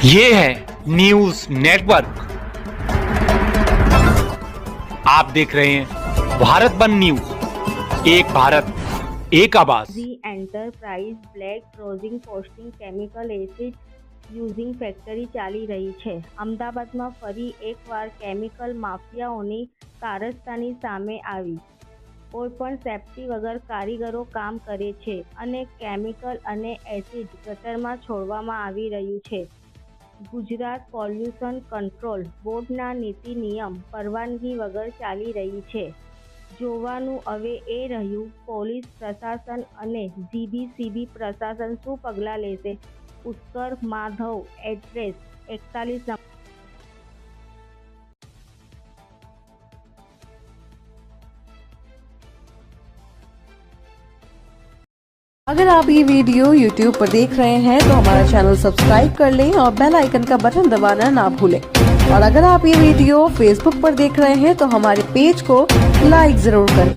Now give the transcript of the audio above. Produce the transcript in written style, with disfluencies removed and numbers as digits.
ये है news network. आप देख रहे हैं भारत बंद न्यूज, एक भारत एक आवाज। The enterprise black crossing posting chemical acid using factory ચાલી રહી છે। અમદાવાદમાં ફરી એકવાર કેમિકલ માફિયાઓની કારસ્તાની સામે આવી। કોઈપણ સેફ્ટી વગર કારીગરો કામ કરે છે અને કેમિકલ અને એસિડ ગટરમાં છોડવામાં આવી રહ્યું છે। ગુજરાત પોલ્યુશન કંટ્રોલ બોર્ડના નીતિ નિયમ પરવાનગી વગર ચાલી રહી છે। જોવાનું હવે એ રહ્યું પોલીસ પ્રશાસન અને જીબીસીબી પ્રશાસન શું પગલાં લેશે। પુષ્કર માધવ એડ્રેસ 41 अगर आप ये वीडियो YouTube पर देख रहे हैं तो हमारा चैनल सब्सक्राइब कर लें और बेल आइकन का बटन दबाना ना भूलें। और अगर आप ये वीडियो Facebook पर देख रहे हैं तो हमारे पेज को लाइक जरूर करें।